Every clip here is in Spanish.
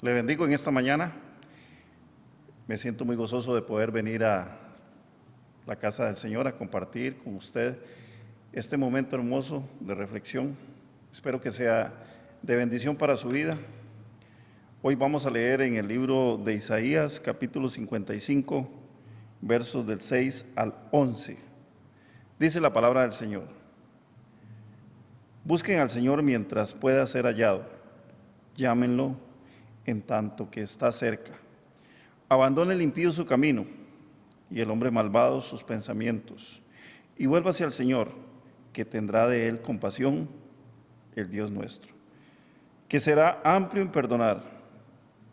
Le bendigo en esta mañana. Me siento muy gozoso de poder venir a la casa del Señor a compartir con usted este momento hermoso de reflexión. Espero que sea de bendición para su vida. Hoy vamos a leer en el libro de Isaías, capítulo 55, versos del 6 al 11. Dice la palabra del Señor: Busquen al Señor mientras pueda ser hallado, llámenlo en tanto que está cerca. Abandone el impío su camino y el hombre malvado sus pensamientos, y vuélvase al Señor, que tendrá de él compasión, el Dios nuestro, que será amplio en perdonar,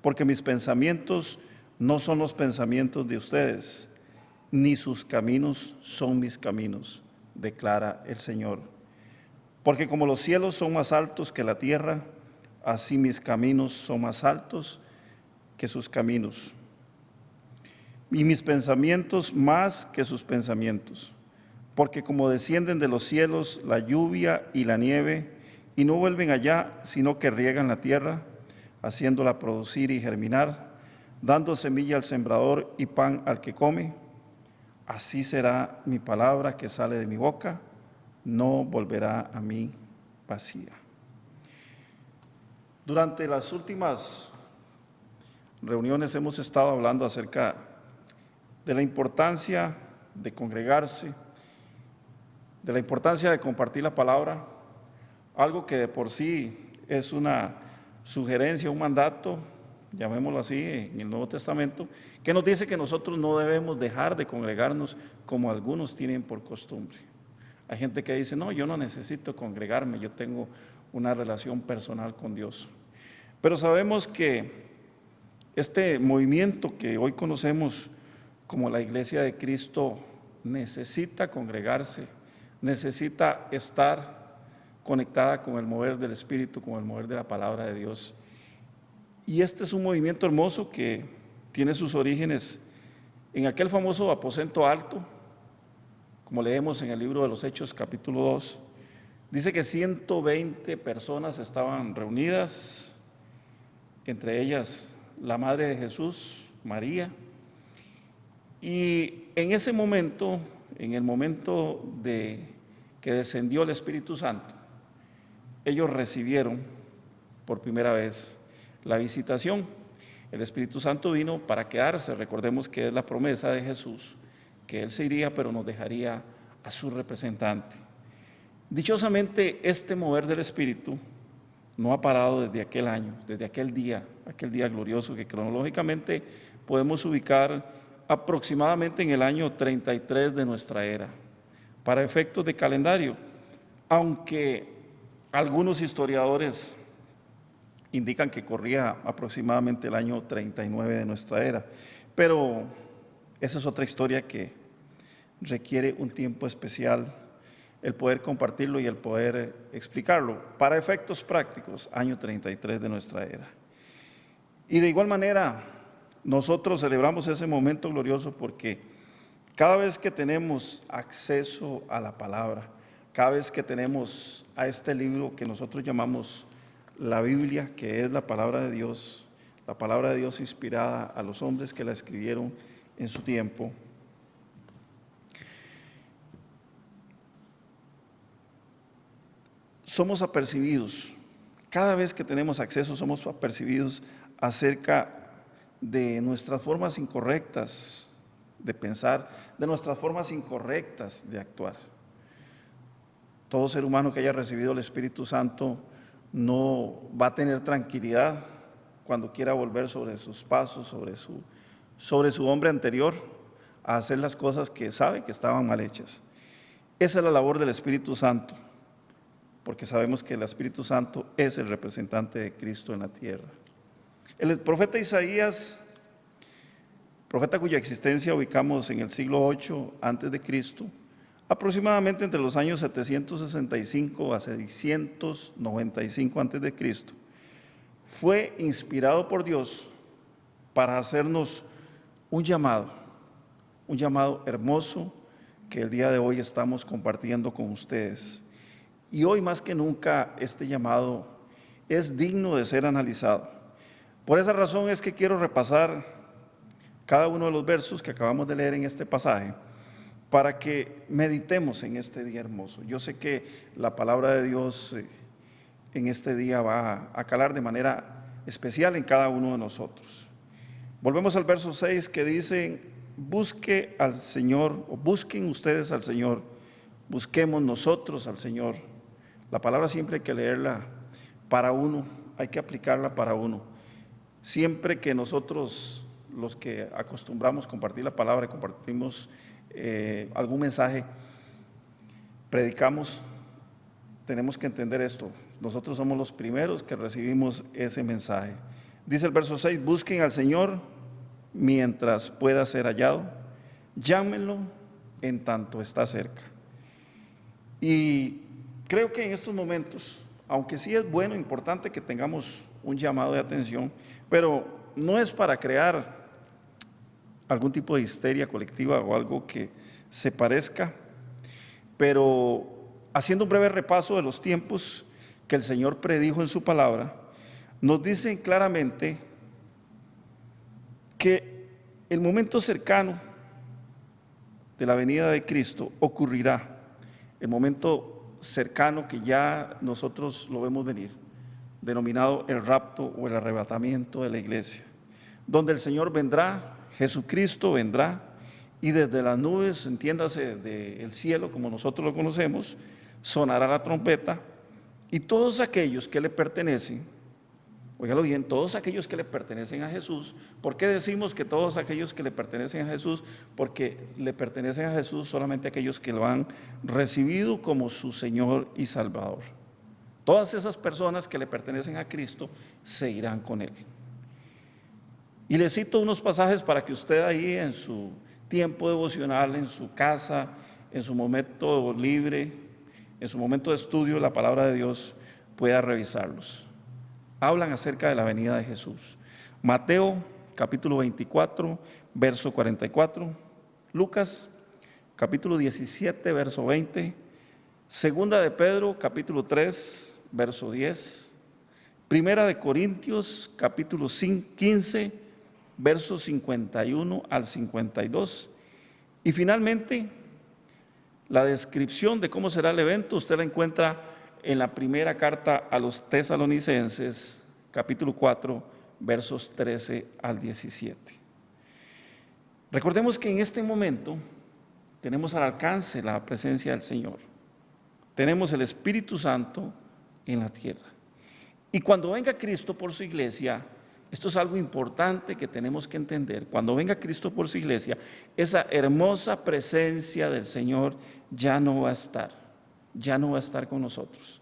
porque mis pensamientos no son los pensamientos de ustedes, ni sus caminos son mis caminos, declara el Señor. Porque como los cielos son más altos que la tierra, así mis caminos son más altos que sus caminos, y mis pensamientos más que sus pensamientos. Porque como descienden de los cielos la lluvia y la nieve, y no vuelven allá, sino que riegan la tierra, haciéndola producir y germinar, dando semilla al sembrador y pan al que come, así será mi palabra que sale de mi boca, no volverá a mí vacía. Durante las últimas reuniones hemos estado hablando acerca de la importancia de congregarse, de la importancia de compartir la palabra, algo que de por sí es una sugerencia, un mandato, llamémoslo así, en el Nuevo Testamento, que nos dice que nosotros no debemos dejar de congregarnos como algunos tienen por costumbre. Hay gente que dice: no, yo no necesito congregarme, yo tengo una relación personal con Dios. Pero sabemos que este movimiento que hoy conocemos como la Iglesia de Cristo necesita congregarse, necesita estar conectada con el mover del Espíritu, con el mover de la palabra de Dios. Y este es un movimiento hermoso que tiene sus orígenes en aquel famoso aposento alto, como leemos en el libro de los Hechos, capítulo 2. Dice que 120 personas estaban reunidas, entre ellas la madre de Jesús, María. Y en ese momento, en el momento de que descendió el Espíritu Santo, ellos recibieron por primera vez la visitación. El Espíritu Santo vino para quedarse. Recordemos que es la promesa de Jesús, que Él se iría, pero nos dejaría a su representante. Dichosamente, este mover del Espíritu no ha parado desde aquel año, desde aquel día glorioso que cronológicamente podemos ubicar aproximadamente en el año 33 de nuestra era, para efectos de calendario, aunque algunos historiadores indican que corría aproximadamente el año 39 de nuestra era, pero esa es otra historia que requiere un tiempo especial el poder compartirlo y el poder explicarlo. Para efectos prácticos, año 33 de nuestra era. Y de igual manera, nosotros celebramos ese momento glorioso porque cada vez que tenemos acceso a la palabra, cada vez que tenemos a este libro que nosotros llamamos la Biblia, que es la palabra de Dios inspirada a los hombres que la escribieron en su tiempo, somos apercibidos, cada vez que tenemos acceso somos apercibidos acerca de nuestras formas incorrectas de pensar, de nuestras formas incorrectas de actuar. Todo ser humano que haya recibido el Espíritu Santo no va a tener tranquilidad cuando quiera volver sobre sus pasos, sobre su hombre anterior, a hacer las cosas que sabe que estaban mal hechas. Esa es la labor del Espíritu Santo, porque sabemos que el Espíritu Santo es el representante de Cristo en la tierra. El profeta Isaías, profeta cuya existencia ubicamos en el siglo 8 antes de Cristo, aproximadamente entre los años 765 a 695 antes de Cristo, fue inspirado por Dios para hacernos un llamado hermoso que el día de hoy estamos compartiendo con ustedes. Y hoy más que nunca este llamado es digno de ser analizado. Por esa razón es que quiero repasar cada uno de los versos que acabamos de leer en este pasaje, para que meditemos en este día hermoso. Yo sé que la palabra de Dios en este día va a calar de manera especial en cada uno de nosotros. Volvemos al verso 6 que dice: busque al Señor, o busquen ustedes al Señor, busquemos nosotros al Señor. La palabra siempre hay que leerla para uno, hay que aplicarla para uno. Siempre que nosotros, los que acostumbramos compartir la palabra, compartimos algún mensaje, predicamos, tenemos que entender esto. Nosotros somos los primeros que recibimos ese mensaje. Dice el verso 6: busquen al Señor mientras pueda ser hallado, llámenlo en tanto está cerca. Y creo que en estos momentos, aunque sí es bueno, importante que tengamos un llamado de atención, pero no es para crear algún tipo de histeria colectiva o algo que se parezca, pero haciendo un breve repaso de los tiempos que el Señor predijo en su palabra, nos dicen claramente que el momento cercano de la venida de Cristo ocurrirá, el momento cercano que ya nosotros lo vemos venir, denominado el rapto o el arrebatamiento de la iglesia, donde el Señor vendrá, Jesucristo vendrá, y desde las nubes, entiéndase del cielo como nosotros lo conocemos, sonará la trompeta, y todos aquellos que le pertenecen, óigalo bien, todos aquellos que le pertenecen a Jesús. ¿Por qué decimos que todos aquellos que le pertenecen a Jesús? Porque le pertenecen a Jesús solamente aquellos que lo han recibido como su Señor y Salvador. Todas esas personas que le pertenecen a Cristo se irán con Él. Y le cito unos pasajes para que usted ahí en su tiempo devocional, en su casa, en su momento libre, en su momento de estudio de la palabra de Dios, pueda revisarlos. Hablan acerca de la venida de Jesús. Mateo capítulo 24, verso 44. Lucas capítulo 17, verso 20. Segunda de Pedro capítulo 3, verso 10. Primera de Corintios capítulo 15, versos 51 al 52. Y finalmente, la descripción de cómo será el evento, usted la encuentra en la primera carta a los Tesalonicenses, capítulo 4, versos 13 al 17. Recordemos que en este momento tenemos al alcance la presencia del Señor. Tenemos el Espíritu Santo en la tierra. Y cuando venga Cristo por su iglesia, esto es algo importante que tenemos que entender. Cuando venga Cristo por su iglesia, esa hermosa presencia del Señor ya no va a estar, ya no va a estar con nosotros.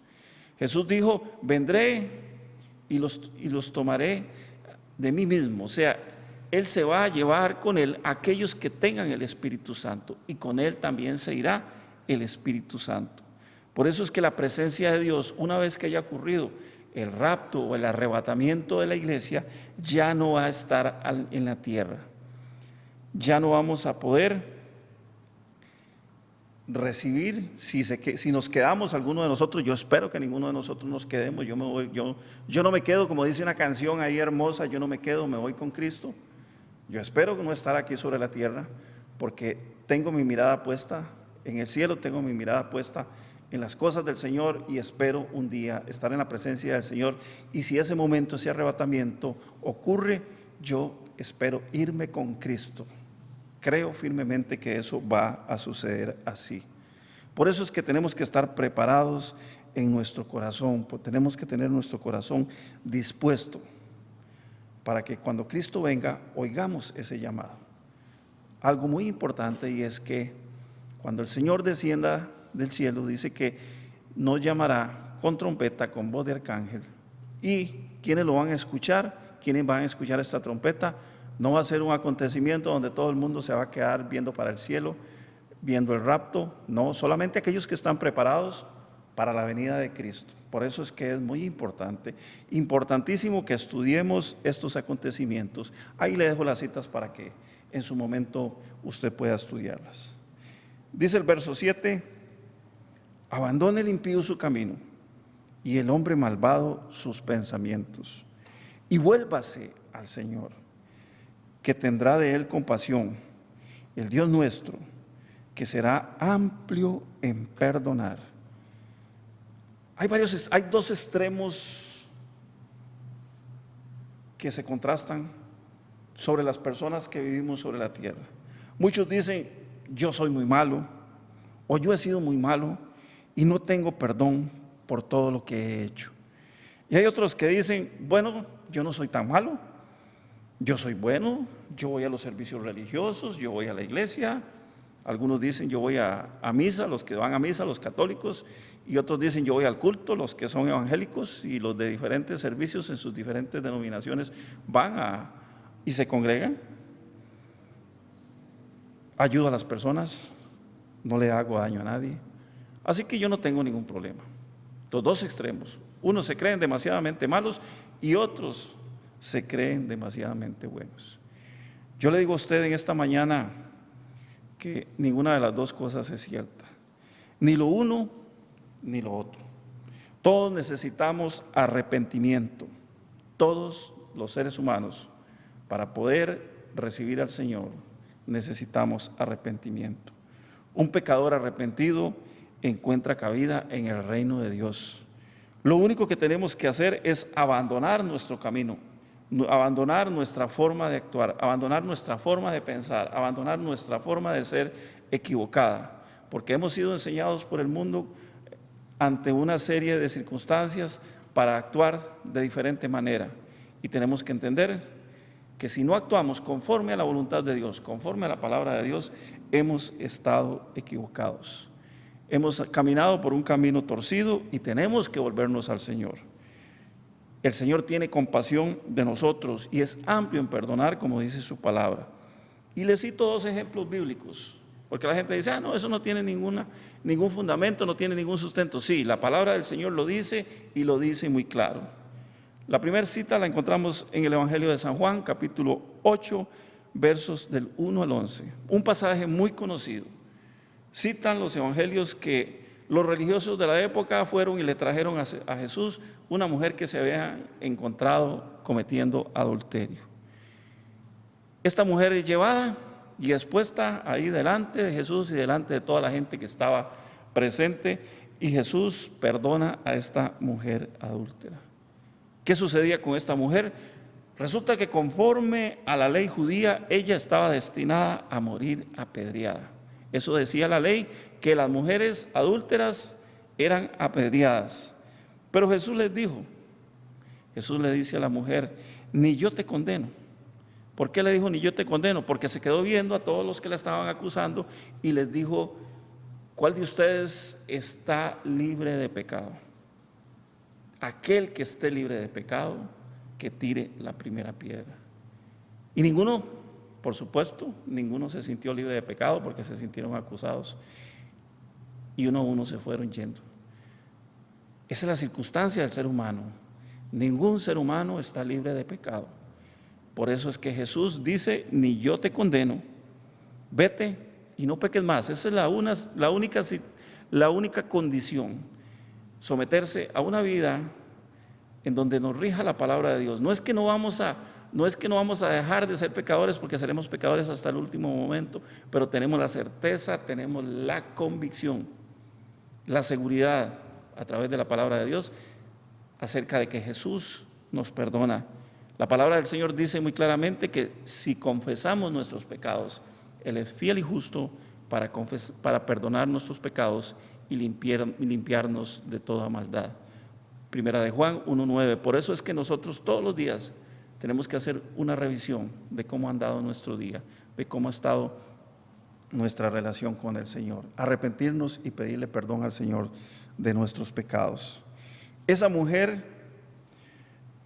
Jesús dijo: vendré y los tomaré de mí mismo. O sea, Él se va a llevar con Él a aquellos que tengan el Espíritu Santo, y con Él también se irá el Espíritu Santo. Por eso es que la presencia de Dios, una vez que haya ocurrido el rapto o el arrebatamiento de la iglesia, ya no va a estar en la tierra. Ya no vamos a poder recibir, si nos quedamos alguno de nosotros. Yo espero que ninguno de nosotros nos quedemos. Yo no me quedo, como dice una canción ahí hermosa, yo no me quedo, me voy con Cristo. Yo espero no estar aquí sobre la tierra, porque tengo mi mirada puesta en el cielo, tengo mi mirada puesta en las cosas del Señor, y espero un día estar en la presencia del Señor. Y si ese momento, ese arrebatamiento ocurre, yo espero irme con Cristo. Creo firmemente que eso va a suceder así. Por eso es que tenemos que estar preparados en nuestro corazón, tenemos que tener nuestro corazón dispuesto para que cuando Cristo venga oigamos ese llamado. Algo muy importante, y es que cuando el Señor descienda del cielo, dice que nos llamará con trompeta, con voz de arcángel. ¿Y quiénes lo van a escuchar? ¿Quiénes van a escuchar esta trompeta? No va a ser un acontecimiento donde todo el mundo se va a quedar viendo para el cielo, viendo el rapto. No, solamente aquellos que están preparados para la venida de Cristo. Por eso es que es muy importante, importantísimo que estudiemos estos acontecimientos. Ahí le dejo las citas para que en su momento usted pueda estudiarlas. Dice el verso 7: abandone el impío su camino y el hombre malvado sus pensamientos, y vuélvase al Señor, que tendrá de él compasión, el Dios nuestro, que será amplio en perdonar. Hay dos extremos que se contrastan sobre las personas que vivimos sobre la tierra. Muchos dicen, yo soy muy malo, o yo he sido muy malo y no tengo perdón por todo lo que he hecho. Y hay otros que dicen, bueno, yo no soy tan malo, yo soy bueno, yo voy a los servicios religiosos, yo voy a la iglesia. Algunos dicen, yo voy a misa, los que van a misa, los católicos, y otros dicen, yo voy al culto, los que son evangélicos, y los de diferentes servicios en sus diferentes denominaciones van y se congregan. Ayudo a las personas, no le hago daño a nadie. Así que yo no tengo ningún problema. Los dos extremos. Unos se creen demasiadamente malos y otros se creen demasiadamente buenos. Yo le digo a usted en esta mañana que ninguna de las dos cosas es cierta. Ni lo uno ni lo otro. Todos necesitamos arrepentimiento. Todos los seres humanos, para poder recibir al Señor, necesitamos arrepentimiento. Un pecador arrepentido encuentra cabida en el reino de Dios. Lo único que tenemos que hacer es abandonar nuestro camino, abandonar nuestra forma de actuar, abandonar nuestra forma de pensar, abandonar nuestra forma de ser equivocada, porque hemos sido enseñados por el mundo ante una serie de circunstancias para actuar de diferente manera, y tenemos que entender que si no actuamos conforme a la voluntad de Dios, conforme a la palabra de Dios, hemos estado equivocados. Hemos caminado por un camino torcido y tenemos que volvernos al Señor. El Señor tiene compasión de nosotros y es amplio en perdonar, como dice su palabra. Y le cito dos ejemplos bíblicos, porque la gente dice, no, eso no tiene ningún fundamento, no tiene ningún sustento. Sí, la palabra del Señor lo dice y lo dice muy claro. La primera cita la encontramos en el Evangelio de San Juan, capítulo 8, versos del 1 al 11. Un pasaje muy conocido. Citan los evangelios que los religiosos de la época fueron y le trajeron a Jesús una mujer que se había encontrado cometiendo adulterio. Esta mujer es llevada y expuesta ahí delante de Jesús y delante de toda la gente que estaba presente, y Jesús perdona a esta mujer adúltera. ¿Qué sucedía con esta mujer? Resulta que conforme a la ley judía, ella estaba destinada a morir apedreada. Eso decía la ley, que las mujeres adúlteras eran apedreadas. Pero Jesús les dijo, Jesús le dice a la mujer, ni yo te condeno. ¿Por qué le dijo ni yo te condeno? Porque se quedó viendo a todos los que la estaban acusando y les dijo, ¿cuál de ustedes está libre de pecado? Aquel que esté libre de pecado, que tire la primera piedra. Y ninguno, por supuesto, ninguno se sintió libre de pecado porque se sintieron acusados. Y uno a uno se fueron yendo. Esa es la circunstancia del ser humano. Ningún ser humano está libre de pecado. Por eso es que Jesús dice, ni yo te condeno, vete y no peques más. Esa es la única condición. Someterse a una vida en donde nos rija la palabra de Dios. No es que no vamos a dejar de ser pecadores, porque seremos pecadores hasta el último momento, pero tenemos la certeza, tenemos la convicción, la seguridad a través de la palabra de Dios acerca de que Jesús nos perdona. La palabra del Señor dice muy claramente que si confesamos nuestros pecados, Él es fiel y justo para perdonar nuestros pecados y limpiarnos de toda maldad. Primera de Juan 1:9. Por eso es que nosotros todos los días tenemos que hacer una revisión de cómo ha andado nuestro día, de cómo ha estado nuestra relación con el Señor. Arrepentirnos y pedirle perdón al Señor de nuestros pecados. Esa mujer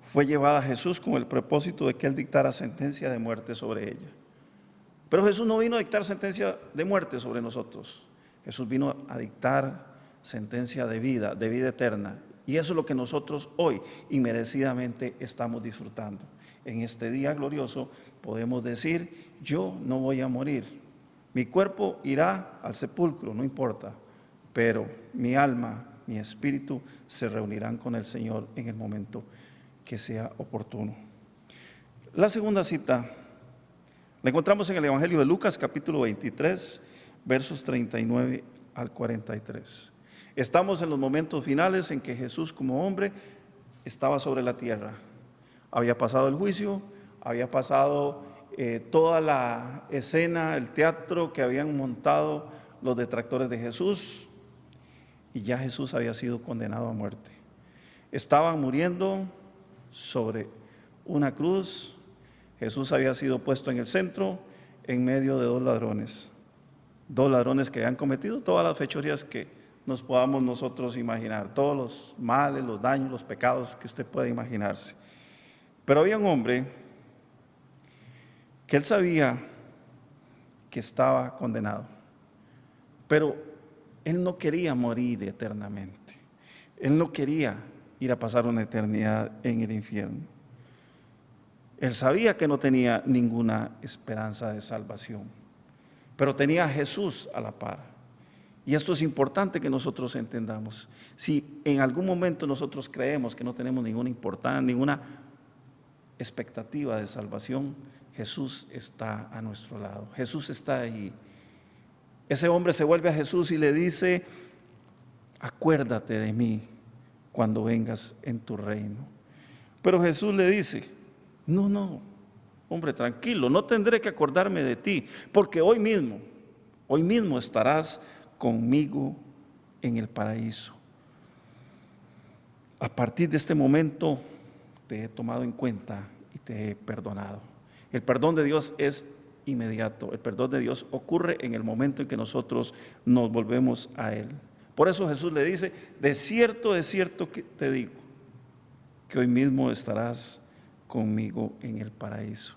fue llevada a Jesús con el propósito de que Él dictara sentencia de muerte sobre ella. Pero Jesús no vino a dictar sentencia de muerte sobre nosotros. Jesús vino a dictar sentencia de vida eterna. Y eso es lo que nosotros hoy inmerecidamente estamos disfrutando. En este día glorioso podemos decir, yo no voy a morir. Mi cuerpo irá al sepulcro, no importa, pero mi alma, mi espíritu se reunirán con el Señor en el momento que sea oportuno. La segunda cita la encontramos en el Evangelio de Lucas, capítulo 23, versos 39 al 43. Estamos en los momentos finales en que Jesús como hombre estaba sobre la tierra. Había pasado el juicio, había pasado toda la escena, el teatro que habían montado los detractores de Jesús, y ya Jesús había sido condenado a muerte. Estaban muriendo sobre una cruz. Jesús había sido puesto en el centro, en medio de dos ladrones que habían cometido todas las fechorías que nos podamos nosotros imaginar, todos los males, los daños, los pecados que usted pueda imaginarse. Pero había un hombre que él sabía que estaba condenado, pero él no quería morir eternamente. Él no quería ir a pasar una eternidad en el infierno. Él sabía que no tenía ninguna esperanza de salvación, pero tenía a Jesús a la par. Y esto es importante que nosotros entendamos. Si en algún momento nosotros creemos que no tenemos ninguna importancia, ninguna expectativa de salvación, Jesús está a nuestro lado. Jesús está ahí. Ese hombre se vuelve a Jesús y le dice: acuérdate de mí cuando vengas en tu reino. Pero Jesús le dice: no, hombre, tranquilo, no tendré que acordarme de ti, porque hoy mismo estarás conmigo en el paraíso. A partir de este momento te he tomado en cuenta y te he perdonado. El perdón de Dios es inmediato. El perdón de Dios ocurre en el momento en que nosotros nos volvemos a Él. Por eso Jesús le dice: de cierto que te digo, que hoy mismo estarás conmigo en el paraíso.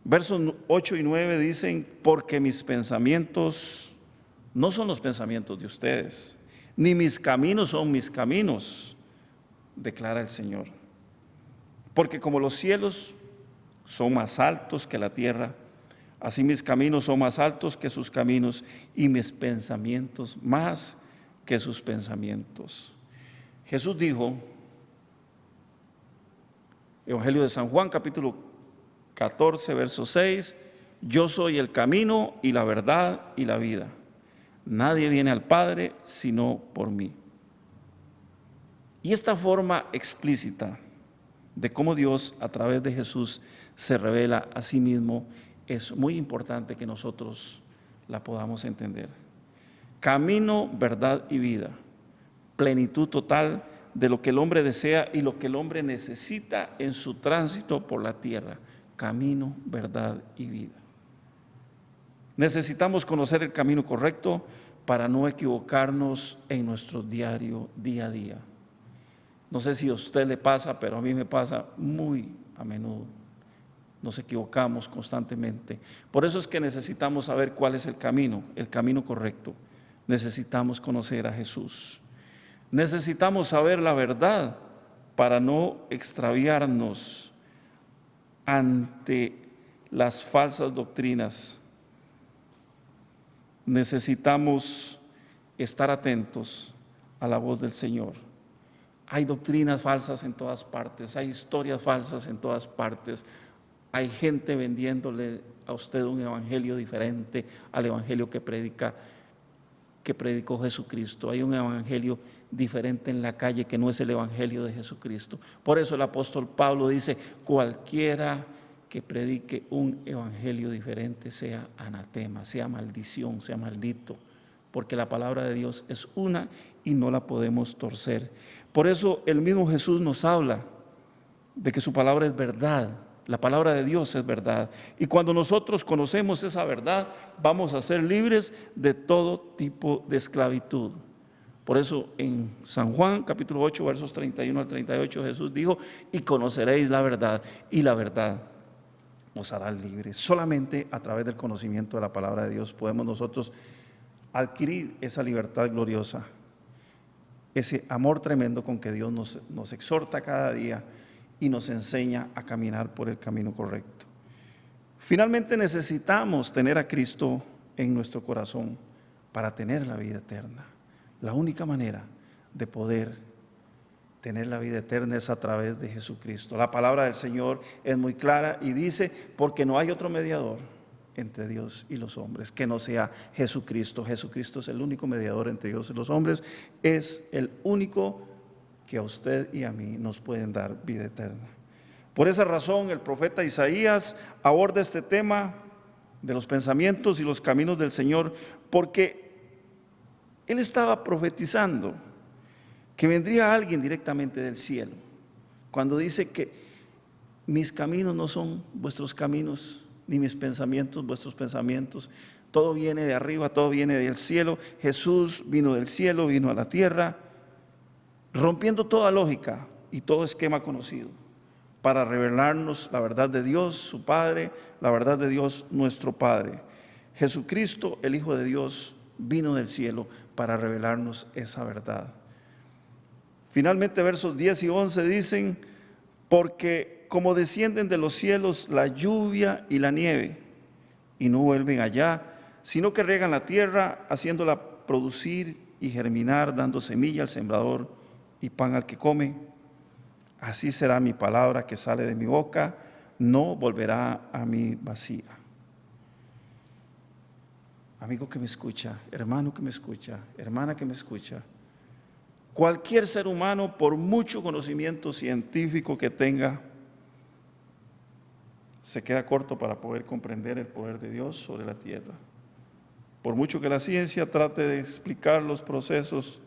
Versos 8 y 9 dicen: porque mis pensamientos no son los pensamientos de ustedes, ni mis caminos son mis caminos, declara el Señor. Porque como los cielos son más altos que la tierra, así mis caminos son más altos que sus caminos, y mis pensamientos más que sus pensamientos. Jesús dijo, Evangelio de San Juan, capítulo 14, verso 6, yo soy el camino y la verdad y la vida. Nadie viene al Padre sino por mí. Y esta forma explícita de cómo Dios a través de Jesús se revela a sí mismo es muy importante que nosotros la podamos entender. Camino, verdad y vida, plenitud total de lo que el hombre desea y lo que el hombre necesita en su tránsito por la tierra. Camino, verdad y vida. Necesitamos conocer el camino correcto para no equivocarnos en nuestro diario, día a día. No sé si a usted le pasa, pero a mí me pasa muy a menudo. Nos equivocamos constantemente. Por eso es que necesitamos saber cuál es el camino correcto. Necesitamos conocer a Jesús. Necesitamos saber la verdad para no extraviarnos ante las falsas doctrinas. Necesitamos estar atentos a la voz del Señor. Hay doctrinas falsas en todas partes, hay historias falsas en todas partes, hay gente vendiéndole a usted un evangelio diferente al evangelio que predicó Jesucristo. Hay un evangelio diferente en la calle que no es el evangelio de Jesucristo. Por eso el apóstol Pablo dice: cualquiera que predique un evangelio diferente sea anatema, sea maldición, sea maldito, porque la palabra de Dios es una y no la podemos torcer. Por eso el mismo Jesús nos habla de que su palabra es verdad. La palabra de Dios es verdad. Y cuando nosotros conocemos esa verdad, vamos a ser libres de todo tipo de esclavitud. Por eso en San Juan, capítulo 8, versos 31 al 38, Jesús dijo: y conoceréis la verdad, y la verdad os hará libres. Solamente a través del conocimiento de la palabra de Dios podemos nosotros adquirir esa libertad gloriosa, ese amor tremendo con que Dios nos exhorta cada día y nos enseña a caminar por el camino correcto. Finalmente necesitamos tener a Cristo en nuestro corazón para tener la vida eterna. La única manera de poder tener la vida eterna es a través de Jesucristo. La palabra del Señor es muy clara y dice, porque no hay otro mediador entre Dios y los hombres que no sea Jesucristo. Jesucristo es el único mediador entre Dios y los hombres, es el único que a usted y a mí nos pueden dar vida eterna. Por esa razón el profeta Isaías aborda este tema de los pensamientos y los caminos del Señor, porque él estaba profetizando que vendría alguien directamente del cielo, cuando dice que mis caminos no son vuestros caminos, ni mis pensamientos vuestros pensamientos. Todo viene de arriba, todo viene del cielo. Jesús vino del cielo, vino a la tierra, rompiendo toda lógica y todo esquema conocido, para revelarnos la verdad de Dios, su Padre, la verdad de Dios, nuestro Padre. Jesucristo, el Hijo de Dios, vino del cielo para revelarnos esa verdad. Finalmente, versos 10 y 11 dicen, porque como descienden de los cielos la lluvia y la nieve, y no vuelven allá, sino que riegan la tierra, haciéndola producir y germinar, dando semilla al sembrador y pan al que come, así será mi palabra que sale de mi boca, no volverá a mí vacía. Amigo que me escucha, hermano que me escucha, hermana que me escucha, cualquier ser humano, por mucho conocimiento científico que tenga, se queda corto para poder comprender el poder de Dios sobre la tierra. Por mucho que la ciencia trate de explicar los procesos,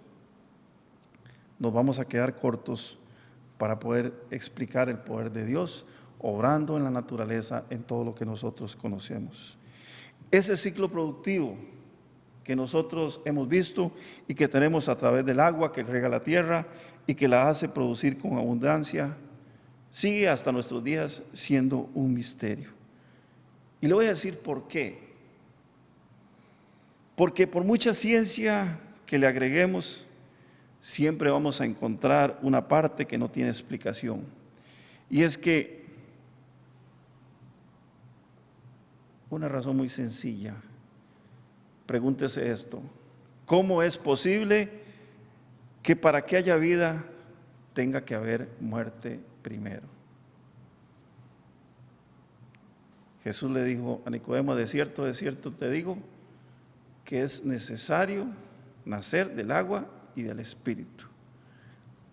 nos vamos a quedar cortos para poder explicar el poder de Dios obrando en la naturaleza, en todo lo que nosotros conocemos. Ese ciclo productivo que nosotros hemos visto y que tenemos a través del agua que riega la tierra y que la hace producir con abundancia, sigue hasta nuestros días siendo un misterio. Y le voy a decir por qué. Porque por mucha ciencia que le agreguemos, siempre vamos a encontrar una parte que no tiene explicación. Y es que una razón muy sencilla. Pregúntese esto: ¿cómo es posible que para que haya vida tenga que haber muerte primero? Jesús le dijo a Nicodemo, de cierto te digo, que es necesario nacer del agua y del Espíritu.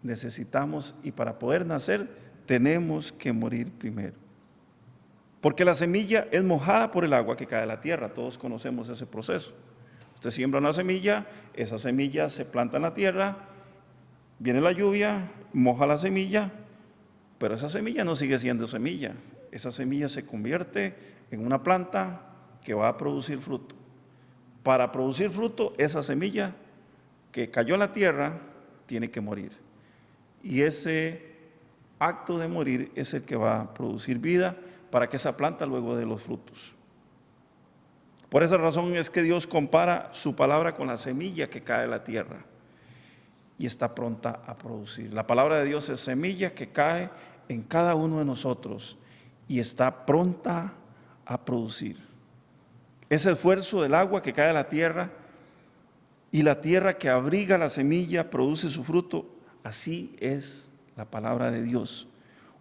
Necesitamos, y para poder nacer, tenemos que morir primero. Porque la semilla es mojada por el agua que cae de la tierra. Todos conocemos ese proceso. Usted siembra una semilla, esa semilla se planta en la tierra, viene la lluvia, moja la semilla, pero esa semilla no sigue siendo semilla. Esa semilla se convierte en una planta que va a producir fruto. Para producir fruto, esa semilla que cayó en la tierra tiene que morir. Y ese acto de morir es el que va a producir vida para que esa planta luego dé los frutos. Por esa razón es que Dios compara su palabra con la semilla que cae de la tierra y está pronta a producir. La palabra de Dios es semilla que cae en cada uno de nosotros y está pronta a producir. Ese esfuerzo del agua que cae de la tierra y la tierra que abriga la semilla produce su fruto, así es la palabra de Dios.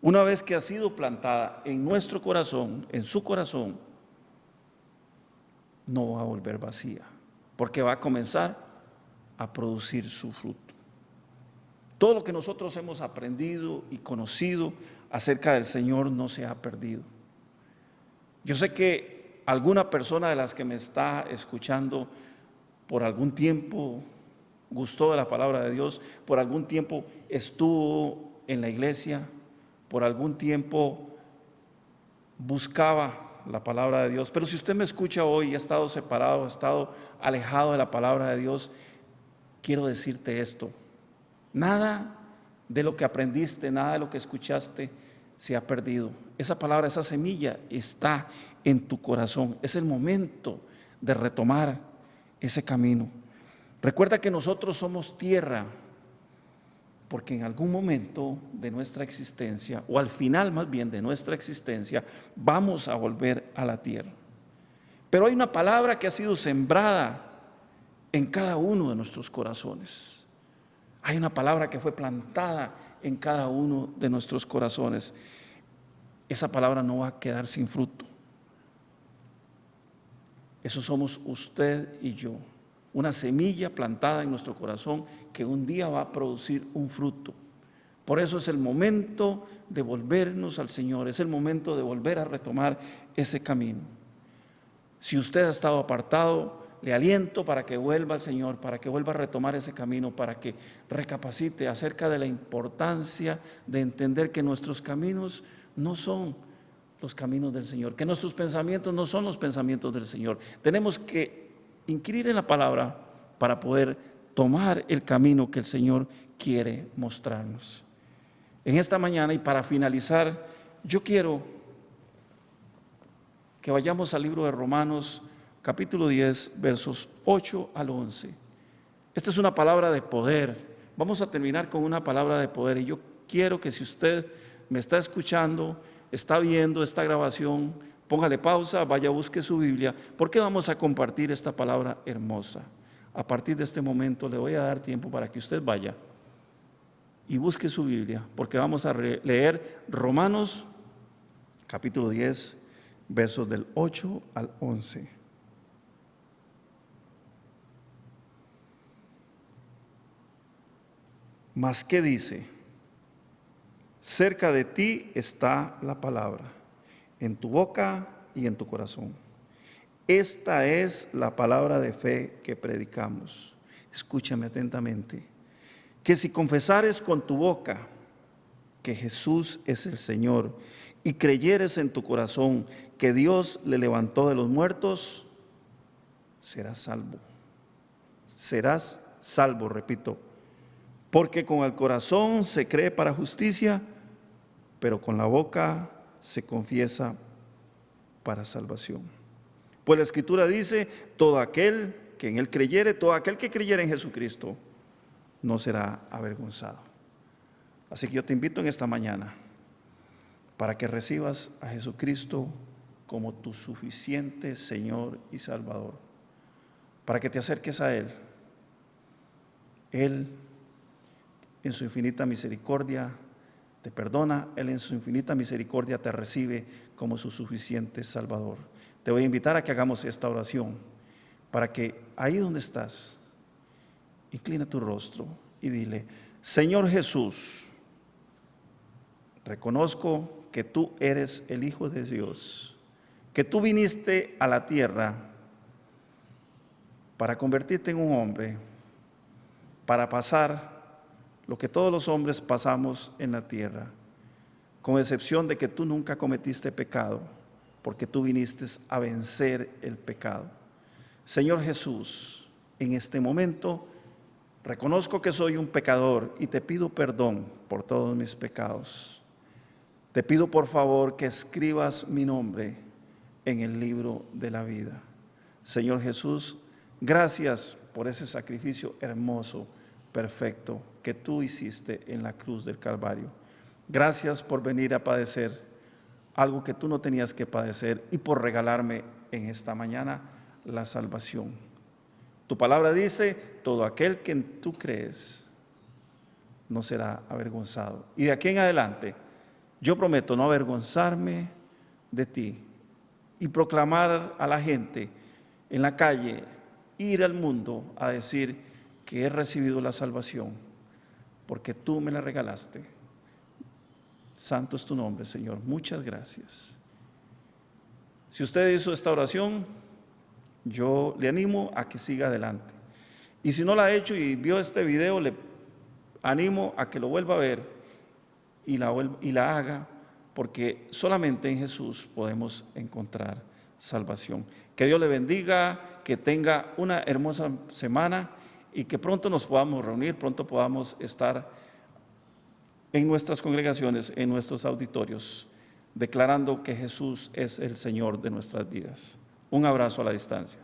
Una vez que ha sido plantada en nuestro corazón, en su corazón, no va a volver vacía, porque va a comenzar a producir su fruto. Todo lo que nosotros hemos aprendido y conocido acerca del Señor no se ha perdido. Yo sé que alguna persona de las que me está escuchando por algún tiempo gustó de la palabra de Dios, por algún tiempo estuvo en la iglesia, por algún tiempo buscaba la palabra de Dios. Pero si usted me escucha hoy y ha estado separado, ha estado alejado de la palabra de Dios, quiero decirte esto: nada de lo que aprendiste, nada de lo que escuchaste se ha perdido. Esa palabra, esa semilla está en tu corazón. Es el momento de retomar ese camino. Recuerda que nosotros somos tierra, porque en algún momento de nuestra existencia, o al final más bien de nuestra existencia, vamos a volver a la tierra. Pero hay una palabra que ha sido sembrada en cada uno de nuestros corazones. Hay una palabra que fue plantada en cada uno de nuestros corazones, esa palabra no va a quedar sin fruto. Eso somos usted y yo, una semilla plantada en nuestro corazón que un día va a producir un fruto. Por eso es el momento de volvernos al Señor, es el momento de volver a retomar ese camino. Si usted ha estado apartado, le aliento para que vuelva al Señor, para que vuelva a retomar ese camino, para que recapacite acerca de la importancia de entender que nuestros caminos no son los caminos del Señor, que nuestros pensamientos no son los pensamientos del Señor. Tenemos que inquirir en la palabra para poder tomar el camino que el Señor quiere mostrarnos. En esta mañana, y para finalizar, yo quiero que vayamos al libro de Romanos, capítulo 10, versos 8 al 11. Esta es una palabra de poder. Vamos a terminar con una palabra de poder, y yo quiero que si usted me está escuchando, está viendo esta grabación, póngale pausa, vaya, busque su Biblia, porque vamos a compartir esta palabra hermosa. A partir de este momento le voy a dar tiempo para que usted vaya y busque su Biblia, porque vamos a leer Romanos capítulo 10, versos del 8 al 11. Mas, ¿qué dice? Cerca de ti está la palabra, en tu boca y en tu corazón. Esta es la palabra de fe que predicamos. Escúchame atentamente. Que si confesares con tu boca que Jesús es el Señor y creyeres en tu corazón que Dios le levantó de los muertos, serás salvo. Serás salvo, repito. Porque con el corazón se cree para justicia, pero con la boca se confiesa para salvación. Pues la Escritura dice, todo aquel que en Él creyere, todo aquel que creyere en Jesucristo, no será avergonzado. Así que yo te invito en esta mañana para que recibas a Jesucristo como tu suficiente Señor y Salvador, para que te acerques a Él. Él, en su infinita misericordia, te perdona. Él, en su infinita misericordia, te recibe como su suficiente Salvador. Te voy a invitar a que hagamos esta oración, para que ahí donde estás, inclina tu rostro y dile: Señor Jesús, reconozco que tú eres el Hijo de Dios, que tú viniste a la tierra para convertirte en un hombre, para pasar lo que todos los hombres pasamos en la tierra, con excepción de que tú nunca cometiste pecado, porque tú viniste a vencer el pecado. Señor Jesús, en este momento reconozco que soy un pecador y te pido perdón por todos mis pecados. Te pido por favor que escribas mi nombre en el libro de la vida. Señor Jesús, gracias por ese sacrificio hermoso, perfecto, que tú hiciste en la cruz del Calvario. Gracias por venir a padecer algo que tú no tenías que padecer y por regalarme en esta mañana la salvación. Tu palabra dice, todo aquel que en tú crees no será avergonzado. Y de aquí en adelante, yo prometo no avergonzarme de ti y proclamar a la gente en la calle, ir al mundo a decir que he recibido la salvación, porque tú me la regalaste. Santo es tu nombre, Señor. Muchas gracias. Si usted hizo esta oración, yo le animo a que siga adelante. Y si no la ha hecho y vio este video, le animo a que lo vuelva a ver y la haga, porque solamente en Jesús podemos encontrar salvación. Que Dios le bendiga, que tenga una hermosa semana y que pronto nos podamos reunir, pronto podamos estar en nuestras congregaciones, en nuestros auditorios, declarando que Jesús es el Señor de nuestras vidas. Un abrazo a la distancia.